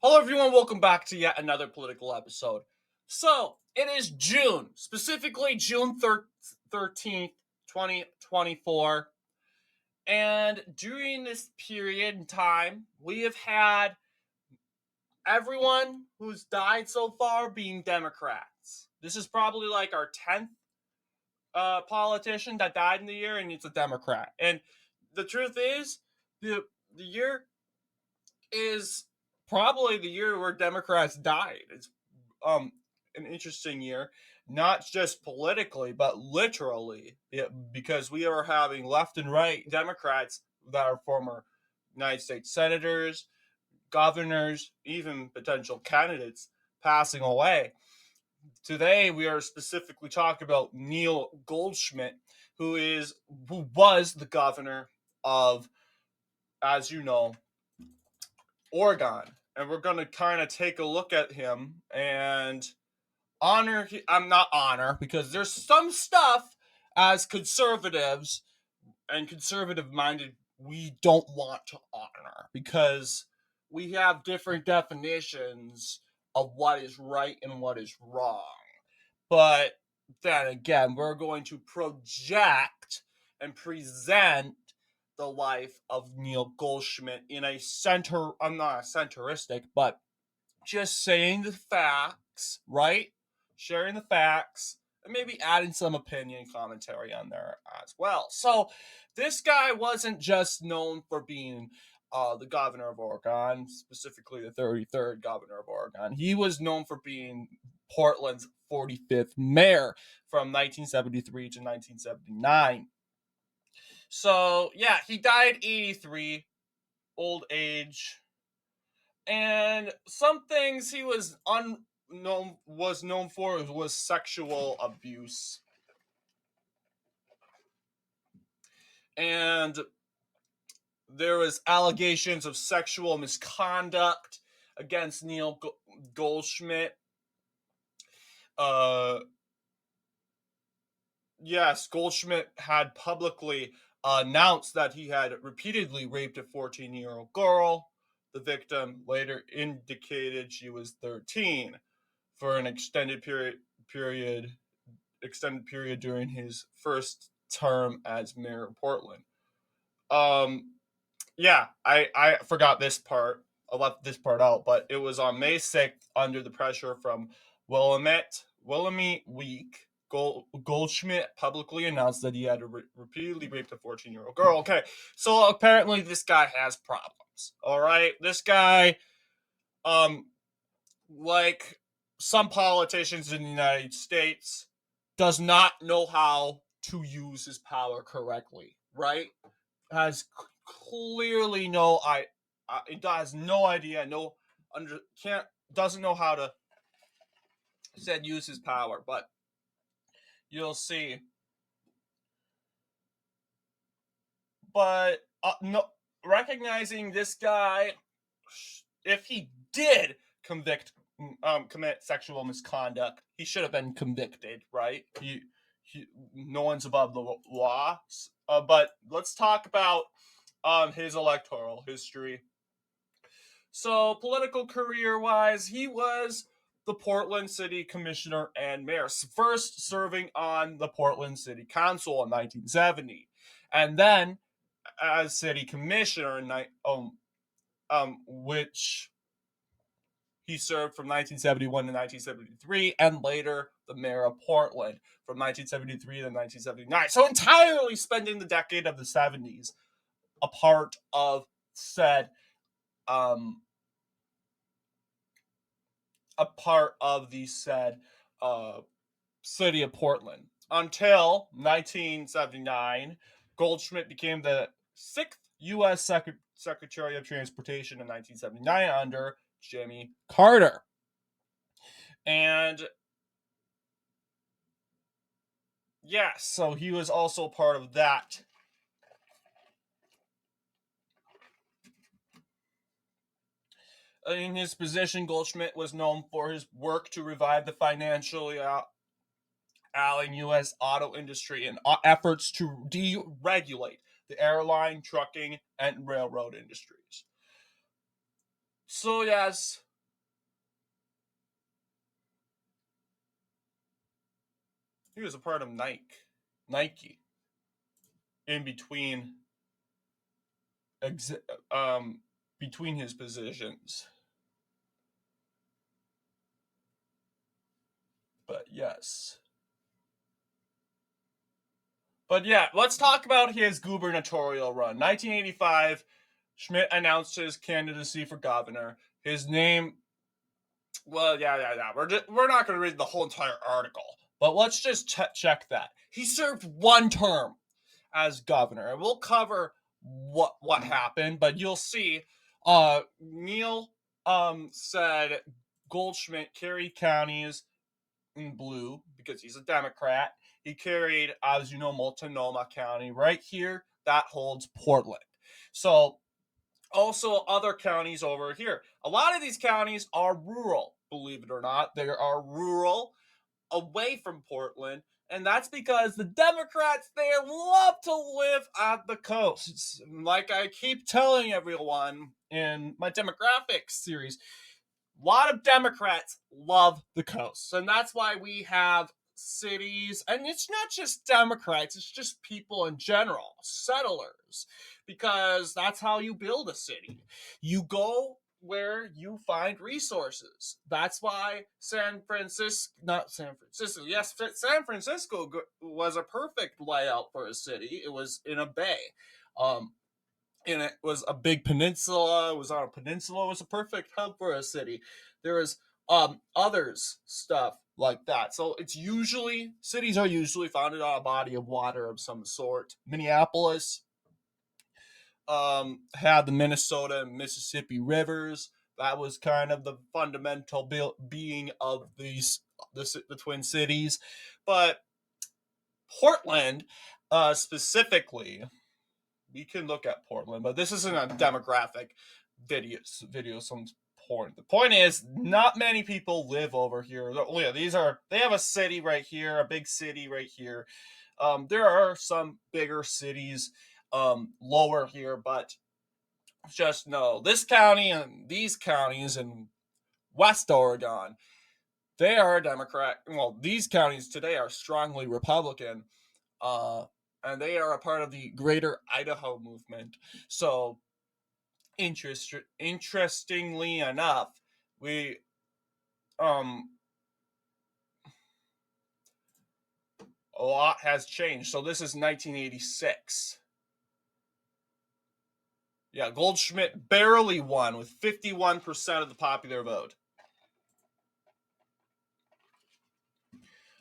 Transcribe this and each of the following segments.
Hello, everyone. Welcome back to yet another political episode. So, it is June, specifically June 13th, 2024. And during this period in time, we have had everyone who's died so far being Democrats. This is probably like our 10th politician that died in the year, and it's a Democrat. And the truth is, the year is probably the year where Democrats died. It's um an interesting year, not just politically but literally, because we are having left and right Democrats that are former United States senators, governors, even potential candidates passing away. Today we are specifically talking about Neil Goldschmidt, who was the governor of, as you know, Oregon, and we're going to kind of take a look at him and I'm not honor, because there's some stuff as conservatives and conservative minded we don't want to honor, because we have different definitions of what is right and what is wrong. But then again, we're going to project and present the life of Neil Goldschmidt in a center. I'm not a centristic, but just saying the facts, right? Sharing the facts, and maybe adding some opinion commentary on there as well. So, this guy wasn't just known for being the governor of Oregon, specifically the 33rd governor of Oregon. He was known for being Portland's 45th mayor from 1973 to 1979. So, yeah, he died 83, old age. And some things he was known for was sexual abuse. And there was allegations of sexual misconduct against Neil Goldschmidt. Yes, Goldschmidt had publicly announced that he had repeatedly raped a 14-year-old girl. The victim later indicated she was 13 for an extended period during his first term as mayor of Portland. Yeah, I forgot this part. I left this part out, but it was on May 6th, under the pressure from Willamette Week. Goldschmidt publicly announced that he had repeatedly raped a 14-year-old girl. Okay, so apparently this guy has problems. All right, this guy, like some politicians in the United States, does not know how to use his power correctly. Right? Has clearly it has no idea, doesn't know how to use his power, but you'll see. But no, recognizing this guy, if he did commit sexual misconduct, he should have been convicted, right? No one's above the law. But let's talk about his electoral history. So, political career-wise, he was the Portland City Commissioner and Mayor, first serving on the Portland City Council in 1970, and then as City Commissioner which he served from 1971 to 1973, and later the Mayor of Portland from 1973 to 1979. So, entirely spending the decade of the 70s a part of said city of Portland. Until 1979, Goldschmidt became the 6th U.S. Secretary of Transportation in 1979 under Jimmy Carter. And yeah, so he was also part of that. In his position, Goldschmidt was known for his work to revive the financially ailing U.S. auto industry and efforts to deregulate the airline, trucking, and railroad industries. So yes, He was a part of Nike in between his positions. But yes. But yeah, let's talk about his gubernatorial run. 1985, Schmidt announced his candidacy for governor. His name, well, yeah. We're not going to read the whole entire article, but let's just check that. He served one term as governor, and we'll cover what happened, but you'll see. Neil said Goldschmidt carried counties in blue because he's a Democrat. He carried, as you know, Multnomah County right here. That holds Portland. So also other counties over here. A lot of these counties are rural, believe it or not. They are rural away from Portland. And that's because the Democrats there love to live at the coast. It's like I keep telling everyone in my demographics series, a lot of Democrats love the coast. And that's why we have cities, and it's not just Democrats, it's just people in general, settlers, because that's how you build a city. You go where you find resources. That's why San Francisco was a perfect layout for a city. It was in a bay. And it was a big peninsula. It was on a peninsula. It was a perfect hub for a city. There was others stuff like that. So cities are usually founded on a body of water of some sort. Minneapolis had the Minnesota and Mississippi rivers. That was kind of the fundamental being of the Twin Cities. But Portland, specifically, we can look at Portland, but this isn't a demographic video. Someone's important. The point is, not many people live over here. They have a city right here, a big city right here. There are some bigger cities lower here, but just know this county and these counties in West Oregon, they are Democrat. Well, these counties today are strongly Republican. And they are a part of the Greater Idaho movement. So, interestingly enough, we a lot has changed. So this is 1986. Yeah, Goldschmidt barely won with 51% of the popular vote.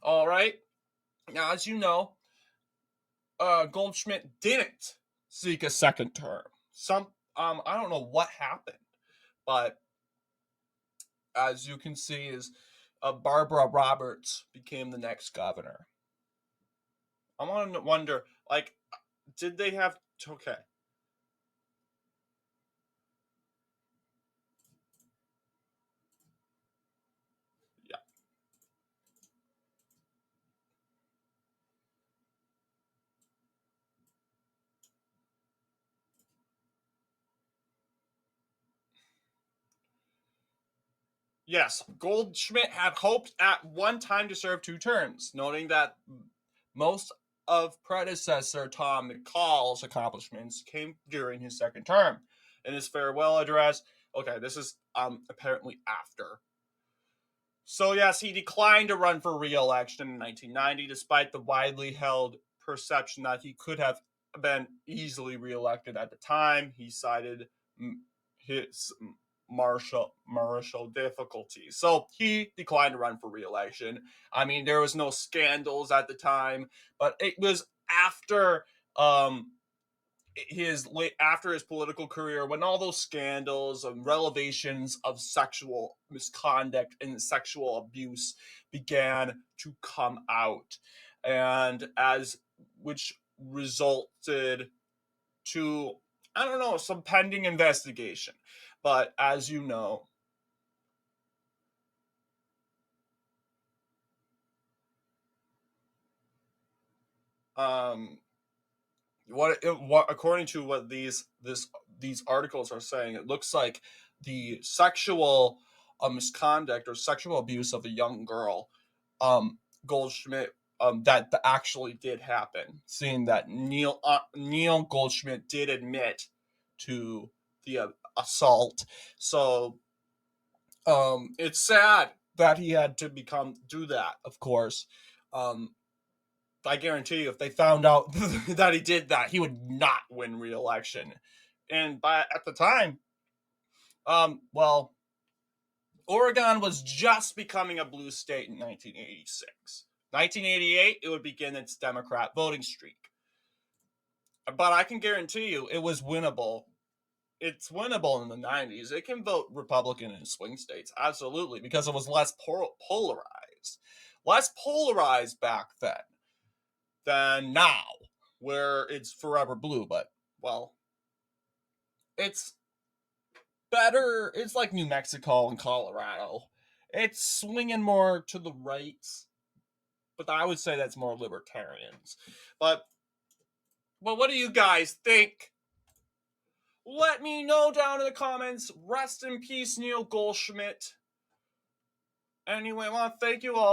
All right. Now, as you know, Goldschmidt didn't seek a second term. I don't know what happened, but as you can see, is Barbara Roberts became the next governor. I want to wonder, like, did they have okay? Yeah. Yes, Goldschmidt had hoped at one time to serve 2 terms, noting that most of predecessor Tom McCall's accomplishments came during his second term. In his farewell address, okay, this is apparently after. So yes, he declined to run for re-election in 1990, despite the widely held perception that he could have been easily reelected at the time. He cited his marital difficulties. So he declined to run for re-election. I mean, there was no scandals at the time, but it was after his political career, when all those scandals and revelations of sexual misconduct and sexual abuse began to come out, and which resulted to, I don't know, some pending investigation. But as you know, what according to what these articles are saying, it looks like the sexual misconduct or sexual abuse of a young girl, Goldschmidt that actually did happen, seeing that Neil Goldschmidt did admit to the assault. So it's sad that he had to do that, of course. I guarantee you, if they found out that he did that, he would not win re-election. And at the time, well, Oregon was just becoming a blue state in 1986. 1988, it would begin its Democrat voting streak. But I can guarantee you, it was winnable. It's winnable in the 90s. It can vote Republican in swing states, absolutely, because it was less polarized. Less polarized back then than now, where it's forever blue. But, well, it's better. It's like New Mexico and Colorado. It's swinging more to the right, but I would say that's more libertarians. But what do you guys think? Let me know down in the comments. Rest in peace, Neil Goldschmidt. Anyway, I want to thank you all.